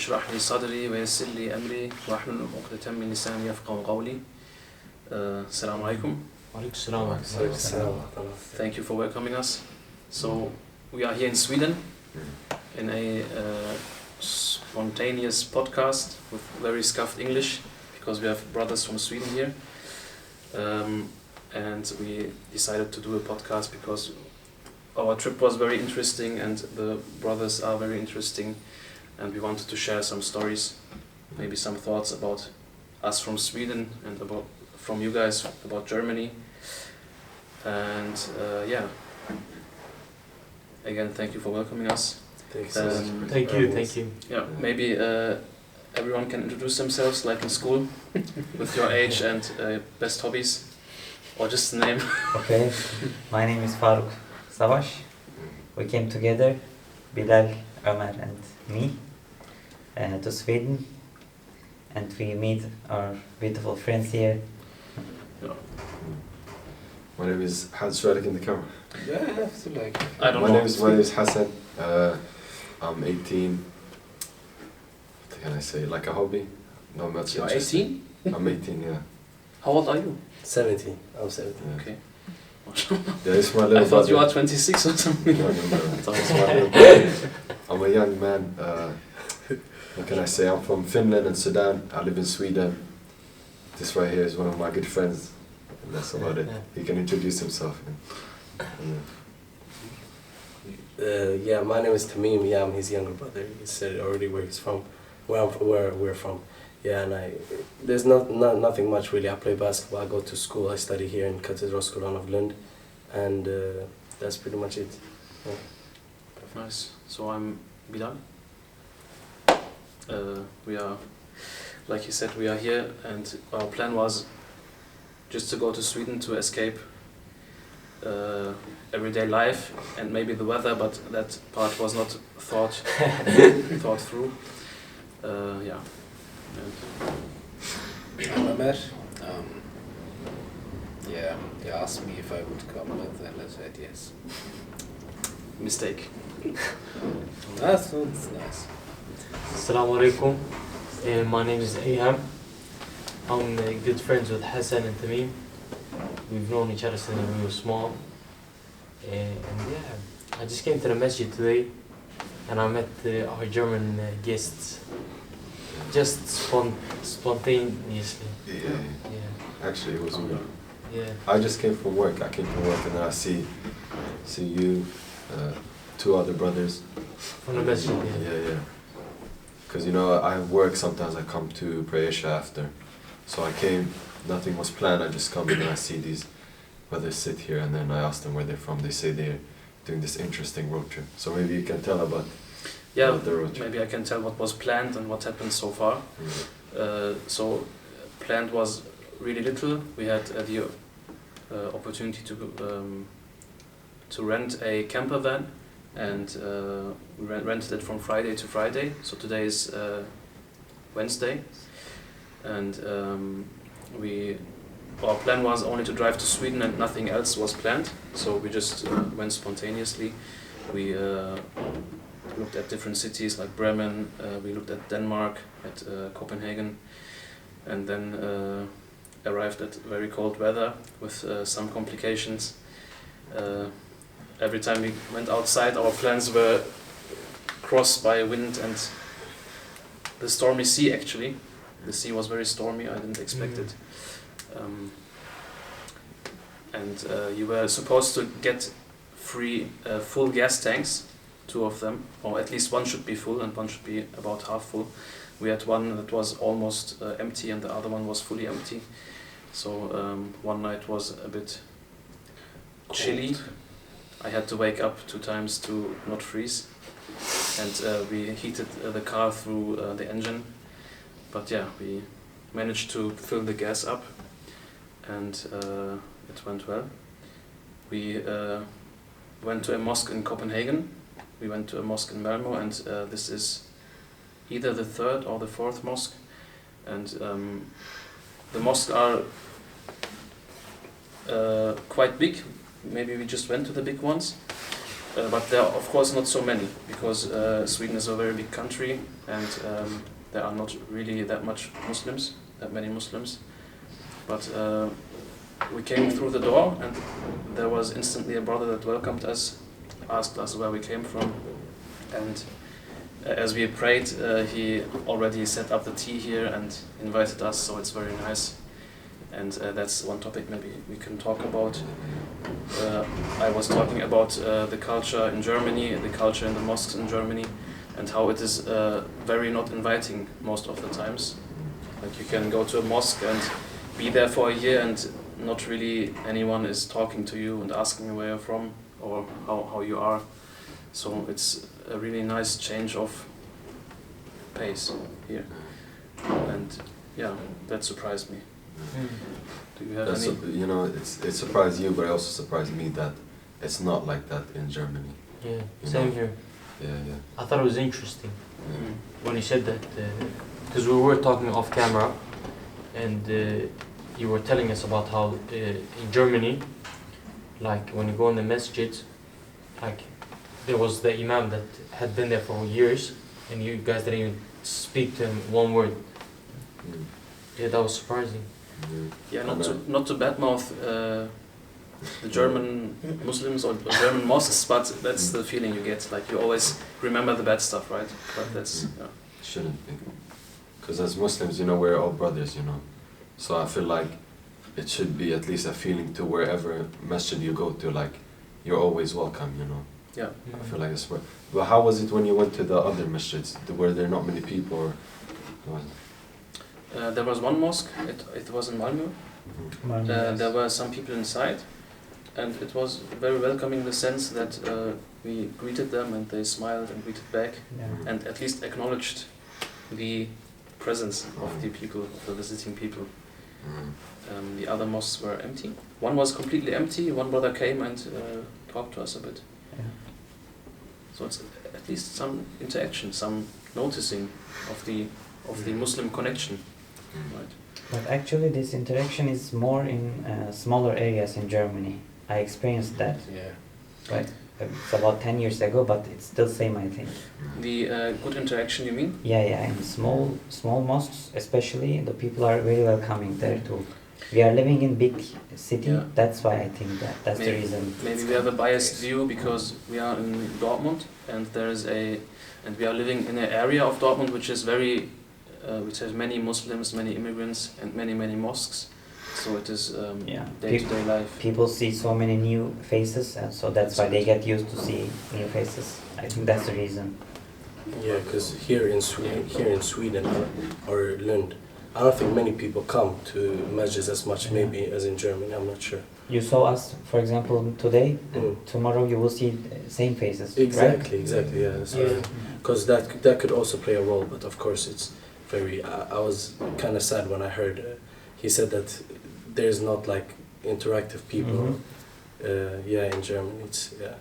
اشرح لي صدري ويسر لي أمري واحلل عقدة من لساني يفقهوا قولي. Assalamu alaikum. Thank you for welcoming us. So we are here in Sweden in a spontaneous podcast with very scuffed English because we have brothers from Sweden here. And we decided to do a podcast because our trip was very interesting and the brothers are very interesting, and we wanted to share some stories, maybe some thoughts about us from Sweden and about from you guys about Germany. And again, thank you for welcoming us. Thank you. Yeah, maybe everyone can introduce themselves like in school with your age and best hobbies, or just the name. Okay, my name is Faruk Savaş. We came together, Bilal, Ömer and me, to Sweden, and we meet our beautiful friends here. Yeah. My name is Hassan in the camera. Yeah, so like. I don't My know. name is Hassan. I'm 18. What can I say? Like a hobby? Not much. You're interesting. 18? I'm 18, yeah. How old are you? 17. I'm 17. Yeah. Okay. Yeah, it's my little I thought brother. you are 26 or something. No, it's my little brother. I'm a young man. What can I say? I'm from Finland and Sudan. I live in Sweden. This right here is one of my good friends. And that's about it. He can introduce himself. Yeah, my name is Tamim. Yeah, I'm his younger brother. He said already where he's from, where we're from. Yeah, and there's nothing much really. I play basketball. I go to school. I study here in Katedralskolan of Lund, and that's pretty much it. Yeah. Nice. So I'm Bilal. We are, like he said, we are here, and our plan was just to go to Sweden to escape everyday life and maybe the weather, but that part was not thought through. Yeah. I'm Ömer. Yeah, they asked me if I would come, but I said yes. Mistake. That's nice. Assalamu alaikum. My name is Ayham. I'm good friends with Hassan and Tamim. We've known each other since we were small. And yeah, I just came to the masjid today and I met our German guests. Just spontaneously. Yeah. Actually, it was weird. Yeah. I just came from work. I came from work and then I see you, two other brothers. From the masjid, Yeah. Because I have work sometimes. I come to pray Isha after. So I came, nothing was planned. I just come and I see these brothers sit here, and then I ask them where they're from. They say they're doing this interesting road trip. So maybe you can tell about the road trip. Maybe I can tell what was planned and what happened so far. So planned was really little. We had the opportunity to rent a camper van, and we rented it from Friday to Friday. So today is Wednesday, and our plan was only to drive to Sweden and nothing else was planned. So we just went spontaneously. We looked at different cities like Bremen. We looked at Denmark, at Copenhagen, and then arrived at very cold weather with some complications. Every time we went outside, our plans were crossed by wind and the stormy sea. Actually, the sea was very stormy. I didn't expect it. And you were supposed to get free full gas tanks, 2 of them, or at least one should be full and one should be about half full. We had one that was almost empty and the other one was fully empty. So one night was a bit chilly. I had to wake up 2 times to not freeze, and we heated the car through the engine. But yeah, we managed to fill the gas up, and it went well. We went to a mosque in Copenhagen. We went to a mosque in Malmö, and this is either the 3rd or the 4th mosque. And the mosques are quite big. Maybe we just went to the big ones. but there are of course not so many, because Sweden is a very big country, and there are not really that many Muslims. But we came through the door, and there was instantly a brother that welcomed us, asked us where we came from, and as we prayed, he already set up the tea here and invited us, so it's very nice. And that's one topic maybe we can talk about. I was talking about the culture in Germany, the culture in the mosques in Germany, and how it is very not inviting most of the times. Like, you can go to a mosque and be there for a year and not really anyone is talking to you and asking where you're from or how you are. So it's a really nice change of pace here. And yeah, that surprised me. Do you have any? You know, it surprised you, but it also surprised me that it's not like that in Germany. Yeah, same here. Yeah. I thought it was interesting when you said that, because we were talking off camera, and you were telling us about how in Germany, like when you go in the masjid, like there was the imam that had been there for years, and you guys didn't even speak to him one word. Yeah, that was surprising. Yeah, not to badmouth the German Muslims or German mosques, but that's the feeling you get. Like, you always remember the bad stuff, right? But that's shouldn't be, because as Muslims, you know, we're all brothers, you know. So I feel like it should be at least a feeling to wherever masjid you go to, like you're always welcome, you know. Yeah. I feel like it's. But how was it when you went to the other masjids? Were there not many people? Or there was one mosque. It was in Malmö. There were some people inside, and it was very welcoming in the sense that we greeted them and they smiled and greeted back, and at least acknowledged the presence of the people, of the visiting people. The other mosques were empty. One was completely empty. One brother came and talked to us a bit. So it's at least some interaction, some noticing of the Muslim connection, right? But actually this interaction is more in smaller areas in Germany. I experienced that. Yeah. Right. It's about 10 years ago, but it's still same, I think. The good interaction, you mean? Yeah. In small mosques, especially, the people are very welcoming there too. We are living in big city. Yeah. That's why I think that's the reason. Maybe we have a biased view because we are in Dortmund, and we are living in an area of Dortmund which is very, which has many Muslims, many immigrants, and many mosques. So it is day-to-day life. People see so many new faces, and so that's why they get used to see new faces. I think that's the reason. Yeah, because here in Sweden or Lund, I don't think many people come to masjids as much, maybe as in Germany. I'm not sure. You saw us, for example, today. Tomorrow you will see same faces. Exactly. Right? Yeah. Because that could also play a role, but of course it's very. I was kind of sad when I heard he said that there's not like interactive people. In Germany, it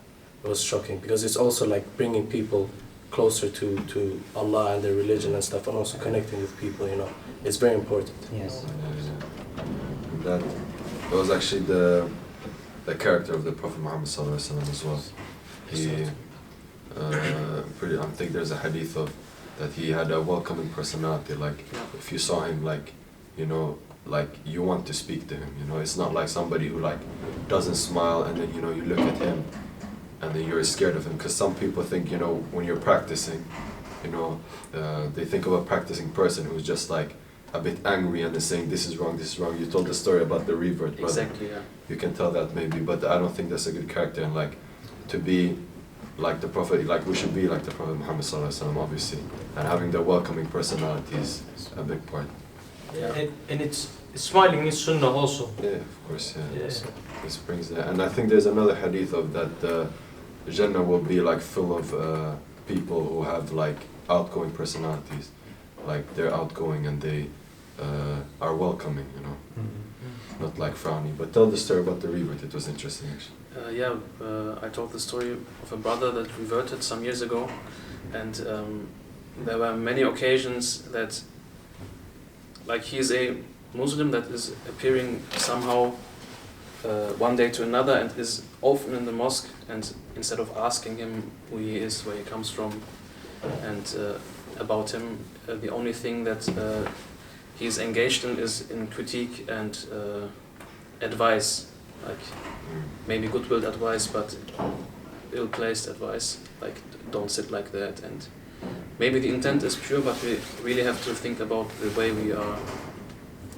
was shocking because it's also like bringing people closer to Allah and their religion and stuff, and also connecting with people. You know, it's very important. Yes. That was actually the character of the Prophet Muhammad sallallahu alaihi wasallam as well. He I think there's a hadith of that he had a welcoming personality. Like if you saw him, like like you want to speak to him. You know, it's not like somebody who like doesn't smile and then you look at him and then you're scared of him. Because some people think when you're practicing, they think of a practicing person who's just like a bit angry and is saying this is wrong, this is wrong. You told the story about the revert, but exactly, yeah. You can tell that maybe, but I don't think that's a good character. And like to be like the Prophet, like we should be like the Prophet Muhammad sallallahu alaihi wasallam, obviously, and having the welcoming personality is a big part. Yeah. And it's smiling is sunnah also. Yeah, of course. Yeah. So this brings that, and I think there's another hadith of that Jannah will be like full of people who have like outgoing personalities, like they're outgoing and they are welcoming, not like frowny. But tell the story about the revert. It was interesting actually. I told the story of a brother that reverted some years ago, and there were many occasions that, like, he is a Muslim that is appearing somehow one day to another and is often in the mosque, and instead of asking him who he is, where he comes from, and about him, the only thing that he's engaged in is in critique and advice, like maybe good-willed advice, but ill-placed advice, like don't sit like that. And maybe the intent is pure, but we really have to think about the way we are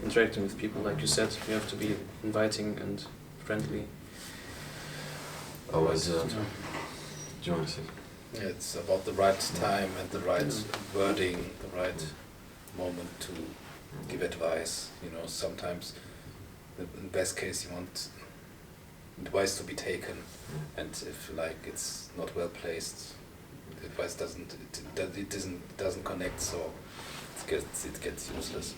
interacting with people. Like you said, we have to be inviting and friendly. I was, do you want to say? Yeah, it's about the right time and the right wording, the right moment to give advice. You know, sometimes in the best case you want advice to be taken, and if like it's not well placed, the advice doesn't connect, so it gets useless.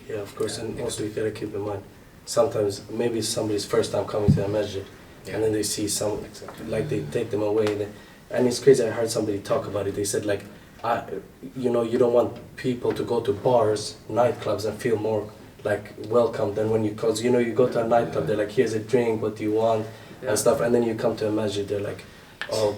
Yeah, of course, and also you gotta keep in mind, sometimes maybe somebody's first time coming to the masjid, and then they see some, like they take them away, and it's crazy. I heard somebody talk about it. They said like, you know, you don't want people to go to bars, nightclubs, and feel more like welcome than when you, cause you know you go to a nightclub, they're like, here's a drink, what do you want, and stuff, and then you come to a masjid, they're like, oh,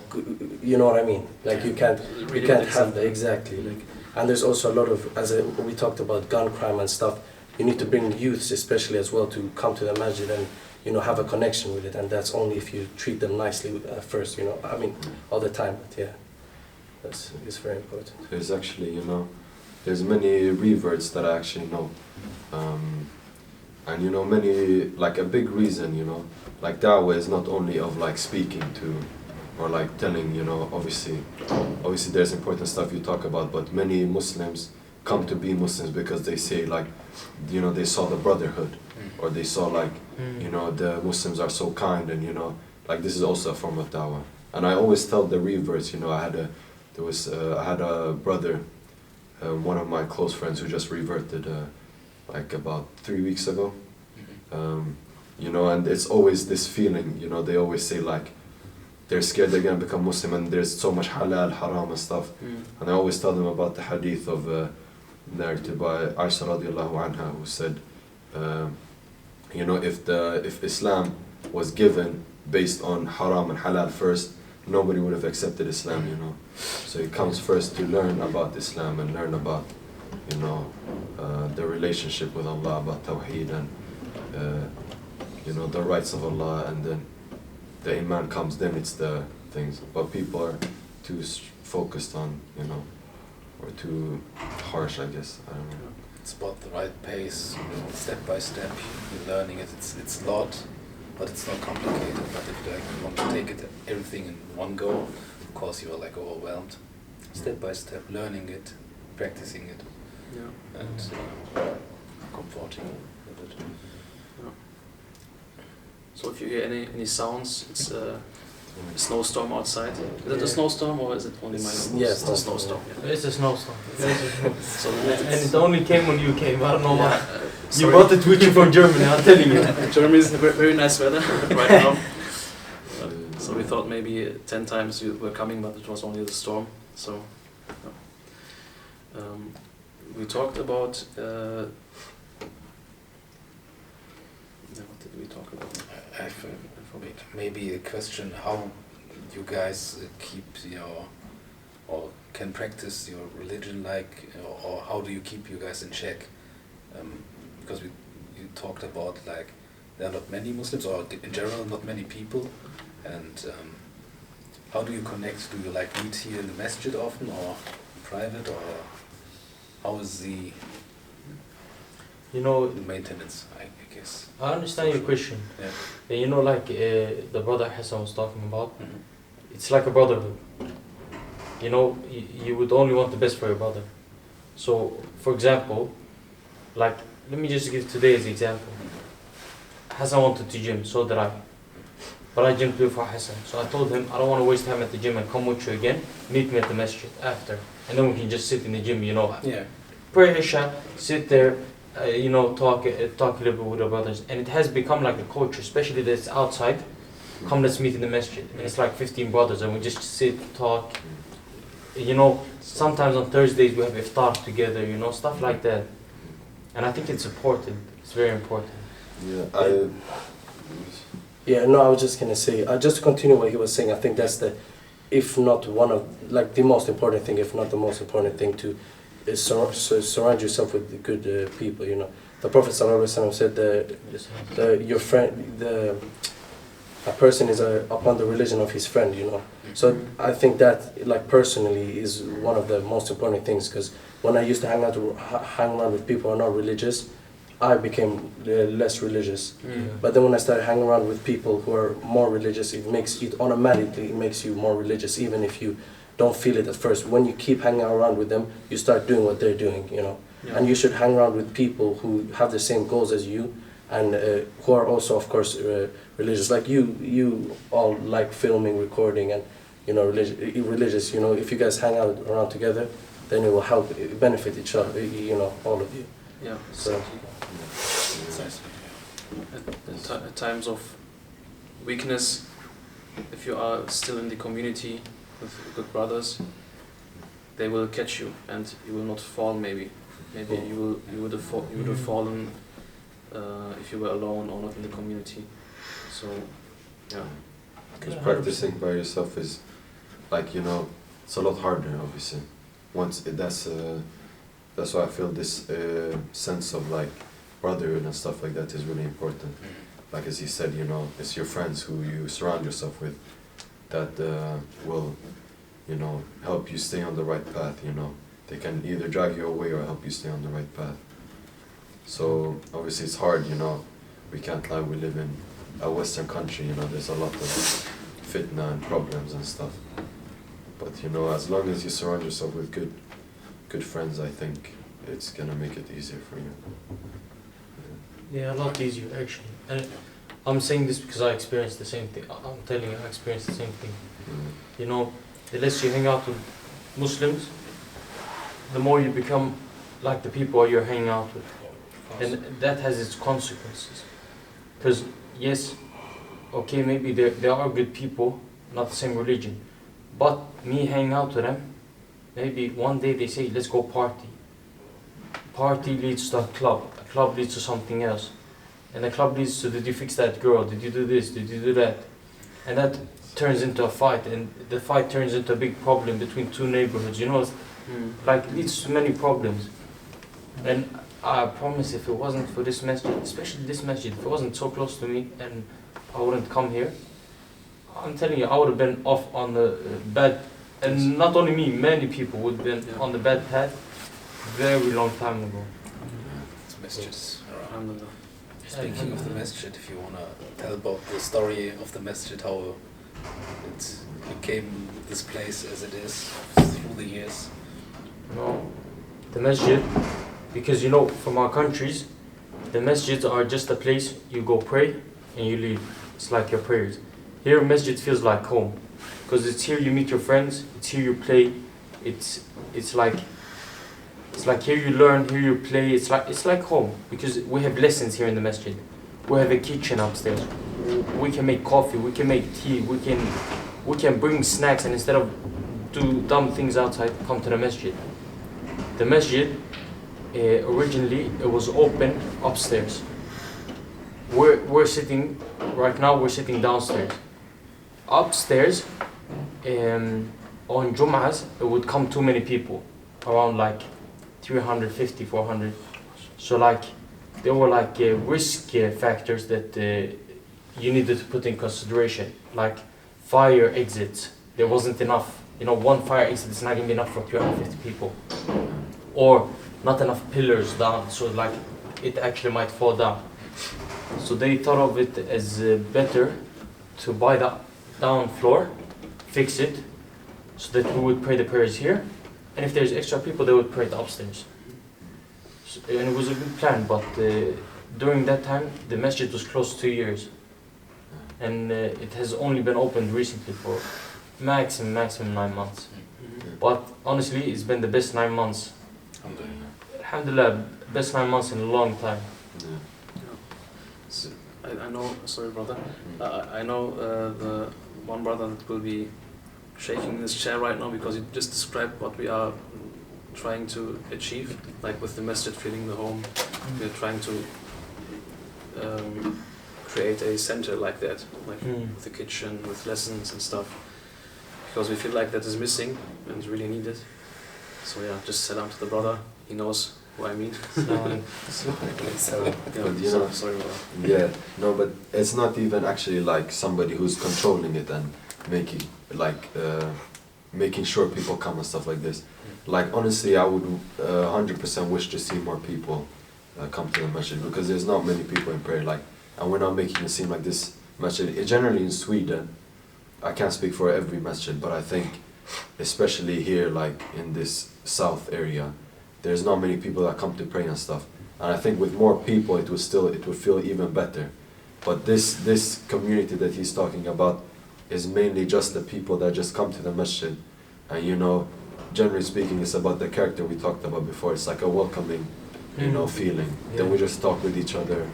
you know what I mean? Like you can't have that exactly. Like, and there's also a lot of, we talked about gun crime and stuff. You need to bring youths, especially as well, to come to the masjid and, you know, have a connection with it. And that's only if you treat them nicely first. You know, I mean, all the time. But yeah, it's very important. There's actually, you know, there's many reverts that I actually know, and you know, many, like a big reason, you know, like da'wah is not only of like speaking to, or like telling, you know, obviously there's important stuff you talk about, but many Muslims come to be Muslims because they say like, you know, they saw the brotherhood, or they saw like, you know, the Muslims are so kind, and you know, like this is also a form of da'wah. And I always tell the reverts, you know, I had a brother, one of my close friends who just reverted like about 3 weeks ago, you know, and it's always this feeling, you know, they always say like, they're scared they're going to become Muslim, and there's so much halal, haram and stuff. And I always tell them about the hadith of narrated by Aisha radiallahu anha, who said, you know, if Islam was given based on haram and halal first, nobody would have accepted Islam, you know. So it comes first to learn about Islam and learn about, you know, the relationship with Allah, about Tauht and, you know, the rights of Allah, and then the iman comes, then it's the things. But people are too focused on, you know, or too harsh, I guess. I don't know. It's about the right pace, you know, step by step. You're learning it. It's a lot, but it's not complicated. But if you want to take it everything in one go, of course you are like overwhelmed. Step by step, learning it, practicing it, and comforting with it. So if you hear any sounds, it's a snowstorm outside. Is it a snowstorm, or is it only my nose? Yeah, it's a snowstorm. Yeah. It's a snowstorm. So And it only came when you came. I don't know why. You sorry. bought it with you from Germany, I'm telling you. Germany is very nice weather right now. So we thought maybe 10 times you were coming, but it was only the storm. So we talked about. What did we talk about? I maybe a question: how you guys keep your, or can practice your religion, like, or how do you keep you guys in check? Because you talked about like there are not many Muslims, or in general not many people, and how do you connect? Do you like meet here in the masjid often, or private, or how is the maintenance? I guess. I understand your question. Yeah. You know, like the brother Hassan was talking about, it's like a brotherhood. You know, you would only want the best for your brother. So, for example, like, let me just give today as an example. Hassan wanted to gym, so did I. But I gymmed before Hassan. So I told him, I don't want to waste time at the gym and come with you again. Meet me at the masjid after. And then we can just sit in the gym, you know. Yeah. Pray Isha, sit there, you know, talk a little bit with our brothers. And it has become like a culture, especially that it's outside. Come, let's meet in the masjid. And it's like 15 brothers and we just sit, talk. You know, sometimes on Thursdays we have iftar together, you know, stuff like that. And I think it's important. It's very important. Yeah, Yeah, no, I was just gonna say, just to continue what he was saying, I think that's the, if not one of, like the most important thing, if not the most important thing to is surround yourself with good people, you know. The Prophet ﷺ said your friend, a person is upon the religion of his friend, you know. So I think that, like personally, is one of the most important things, because when I used to hang around with people who are not religious, I became less religious. But then when I started hanging around with people who are more religious, it automatically makes you more religious, even if you don't feel it at first. When you keep hanging around with them, you start doing what they're doing, you know. Yeah. And you should hang around with people who have the same goals as you, and who are also, of course, religious. Like you all like filming, recording, and you know, religious. You know, if you guys hang out around together, then it will help benefit each other. You know, all of you. Yeah. So. At times of weakness, if you are still in the community with good brothers, they will catch you and you will not fall. Maybe you would have fallen if you were alone or not in the community. So yeah. Because practicing by yourself is, like, you know, it's a lot harder. Obviously, that's why I feel this sense of like brotherhood and stuff like that is really important. Like as he said, you know, it's your friends who you surround yourself with that will, you know, help you stay on the right path. You know, they can either drag you away or help you stay on the right path. So obviously it's hard, you know. We can't lie. We live in a Western country. You know, there's a lot of fitna and problems and stuff. But you know, as long as you surround yourself with good friends, I think it's gonna make it easier for you. Yeah, a lot easier actually. And I'm saying this because I experienced the same thing. I'm telling you, I experienced the same thing. You know, the less you hang out with Muslims, the more you become like the people you're hanging out with. And that has its consequences. Because yes, okay, maybe there are good people, not the same religion. But me hanging out with them, maybe one day they say, let's go party. Party leads to a club leads to something else. And the club leads to, did you fix that girl? Did you do this? Did you do that? And that turns into a fight, and the fight turns into a big problem between two neighborhoods, you know, like it leads to many problems. And I promise if it wasn't for this masjid, especially this masjid, if it wasn't so close to me and I wouldn't come here, I'm telling you, I would have been off on the bad, and not only me, many people would have been on the bad path very long time ago. Masjids. Speaking of the masjid, if you want to tell about the story of the masjid, how it became this place as it is through the years. No, the masjid, because you know, from our countries, the masjids are just a place you go pray and you leave. It's like your prayers. Here, masjid feels like home, because it's here you meet your friends, it's here you play, it's like here you learn, here you play. It's like home, because we have lessons here in the masjid. We have a kitchen upstairs. We can make coffee. We can make tea. We can bring snacks, and instead of do dumb things outside, come to the masjid. The masjid originally it was open upstairs. We're sitting right now. We're sitting downstairs. Upstairs, on Jum'ahs, it would come too many people, around like 350, 400. So like, there were like risk factors that you needed to put in consideration, like fire exits. There wasn't enough, you know, one fire exit is not going to be enough for 350 people. Or not enough pillars down, so like it actually might fall down. So they thought of it as better to buy the down floor, fix it, so that we would pray the prayers here. And if there's extra people, they would pray it upstairs. So, and it was a good plan, but during that time, the masjid was closed 2 years. And it has only been opened recently for maximum 9 months. But honestly, it's been the best 9 months. Alhamdulillah, best 9 months in a long time. So, I know, sorry brother, I know the one brother that will be shaking in his chair right now, because he just described what we are trying to achieve, like with the masjid feeling the home. We're trying to create a center like that, like with a kitchen, with lessons and stuff, because we feel like that is missing and really needed. So yeah, just salam to the brother. He knows who I mean. But you know, sorry about that. yeah, no, but it's not even actually like somebody who's controlling it and making like making sure people come and stuff like this. Like honestly, I would 100% wish to see more people come to the masjid, because there's not many people in prayer. Like, and we're not making it seem like this masjid. Generally in Sweden, I can't speak for every masjid, but I think especially here, like in this south area, there's not many people that come to pray and stuff. And I think with more people, it would feel even better. But this community that he's talking about is mainly just the people that just come to the masjid, and you know, generally speaking, it's about the character we talked about before. It's like a welcoming, you know, feeling. Yeah. Then we just talk with each other.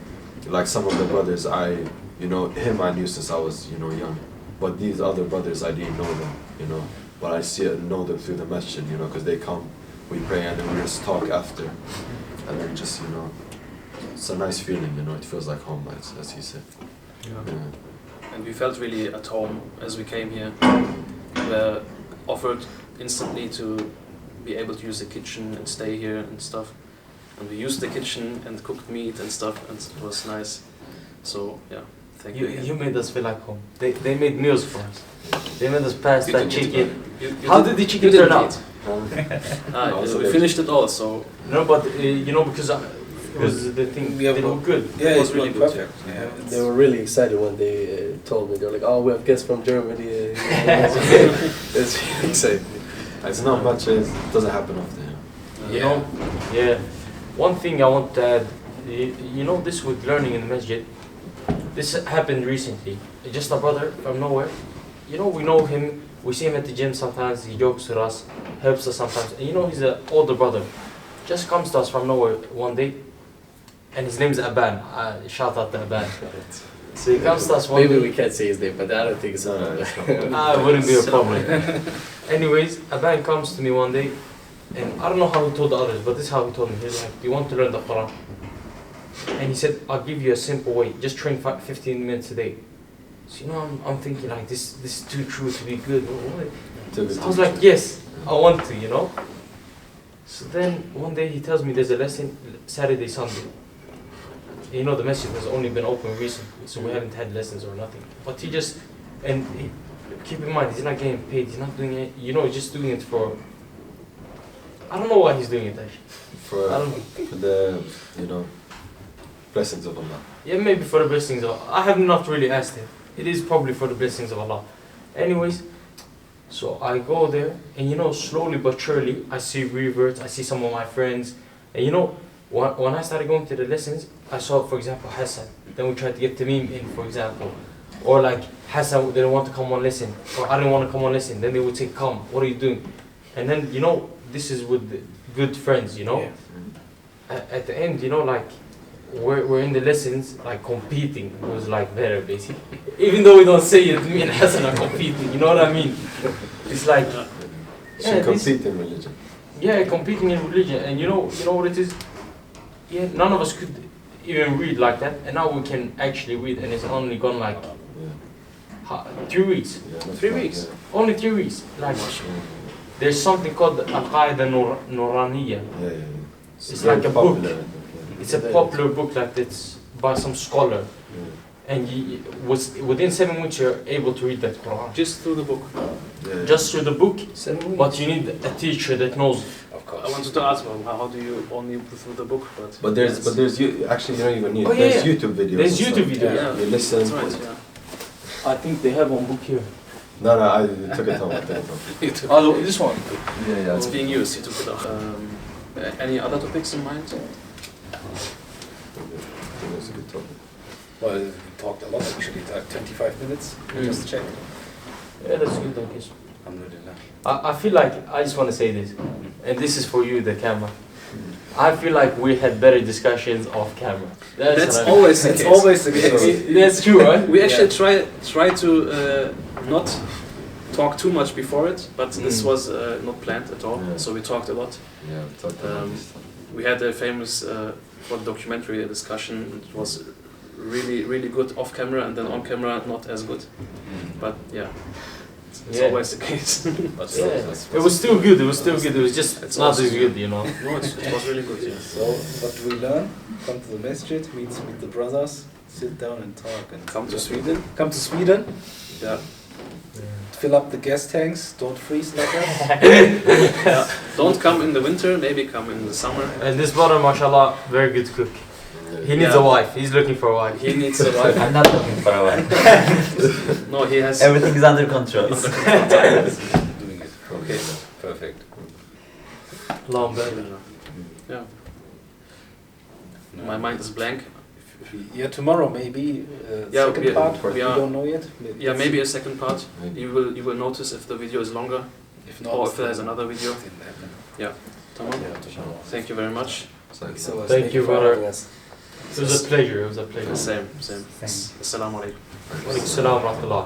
Like some of the brothers, him I knew since I was, you know, young. But these other brothers, I didn't know them, you know. But I know them through the masjid, you know, because they come, we pray, and then we just talk after. And then just, you know, it's a nice feeling, you know, it feels like home, as he said. Yeah. And we felt really at home as we came here. We were offered instantly to be able to use the kitchen and stay here and stuff. And we used the kitchen and cooked meat and stuff, and it was nice. So yeah, thank you. You made us feel like home. They made meals for us. They made us pass You that didn't eat, chicken. You How didn't- did the chicken you didn't turn out? eat. Also We there's- finished it all, so No, but you know, because it was the thing. Yeah, They were good. Yeah, It was it's really really good, perfect. Yeah, They were really excited when they told me. They were like, "Oh, we have guests from Germany." It's really exciting. It's not much, it doesn't happen often. You know, yeah. One thing I want to add, you know, this with learning in the masjid, this happened recently. Just a brother from nowhere. You know, we know him. We see him at the gym sometimes. He jokes with us, helps us sometimes. And you know, he's an older brother. Just comes to us from nowhere one day, and his name's Aban. Shout out to Aban. So he comes to us one Maybe day. we can't say his name, but I don't think it's No, on. it's not. It wouldn't be a problem. Anyways, Aban comes to me one day, and I don't know how he told the others, but this is how he told me. He's like, "Do you want to learn the Quran?" And he said, "I'll give you a simple way. Just train 15 minutes a day." So you know, I'm thinking like this is too true to be good. So I was like, yes, I want to, you know. So then one day he tells me there's a lesson Saturday, Sunday. You know, the masjid has only been open recently, so we haven't had lessons or nothing. But he just, keep in mind, he's not getting paid. He's not doing it. You know, he's just doing it for. I don't know why he's doing it actually. I don't know. For the, you know, blessings of Allah. Yeah, maybe for the blessings of Allah. I have not really asked him. It is probably for the blessings of Allah. Anyways, so I go there, and you know, slowly but surely, I see reverts, I see some of my friends. And you know, when I started going to the lessons, I saw, for example, Hassan. Then we tried to get Tamim in, for example. Or like, Hassan didn't want to come on lesson. Or I didn't want to come on lesson. Then they would say, "Come, what are you doing?" And then, you know, this is with the good friends, you know. Yeah. At the end, you know, like, we're in the lessons, like competing. It was like better, basically. Even though we don't say it, me and Hassan are competing. You know what I mean? It's like, Should compete in religion. yeah, competing in religion. And you know what it is? Yeah, none of us could even read like that, and now we can actually read, and it's only gone like Yeah. 3 weeks. Yeah, that's 3 right, weeks? Only 3 weeks. Like, Yeah. there's something called Al-Qaeda Nuraniya. Yeah, yeah. It's very like a book. popular, I think, yeah. It's a popular book like that's by some scholar. Yeah. And within 7 weeks you're able to read that Quran. Just through the book. Yeah. Just through the book, 7 weeks. but you need a teacher that knows. Of course. I wanted to ask how do you only through the book? But there's actually you don't even need Oh, it. yeah, There's yeah. YouTube videos. There's and YouTube stuff. videos. Yeah. You listen. That's right, yeah. I think they have one book here. No, I took it home. I took it home. Oh, this one. Yeah, yeah. It's being used, you took it off. Any other topics in mind? That's a good topic. Well, we talked a lot actually, like 25 minutes. Just check. Yeah, that's good, I guess. Alhamdulillah. I feel like, I just want to say this, and this is for you, the camera. I feel like we had better discussions off camera. That's what I always the It's case. always the case. That's true, right? We actually try to not talk too much before it, but this was not planned at all. Yeah. So we talked a lot. Yeah, we talked about this. We had a famous for the documentary discussion. It was really good off camera, and then on camera not as good. But yeah, it's Yeah. always the case. But Yeah. It was still good. It was still good. It was just It's not awesome, as good, you know. No, it was really good. Yeah. So what we learn, come to the masjid, meet the brothers, sit down and talk. And Come to Sweden. Come to Sweden, Yeah. fill up the gas tanks, don't freeze like us. Yeah. Don't come in the winter. Maybe come in the summer. And this brother, mashallah, very good cook. He needs Yeah. a wife. He's looking for a wife. He needs a wife. I'm not looking for a wife. No, he has. Everything is under control. doing it. Okay. Perfect. Long back. Yeah. No. My mind is blank. Yeah, tomorrow maybe Yeah, second part. we We are- don't know yet. Yeah, maybe a second part. Maybe. You will notice if the video is longer If not, or if there's another video. didn't happen. Tamam. Thank you very much. Thanks. So much. Thank you, for brother. having us. It was a pleasure. It was a pleasure. Same. Same. Assalamu alaikum. Wa alaikum salam wa rahmatullah.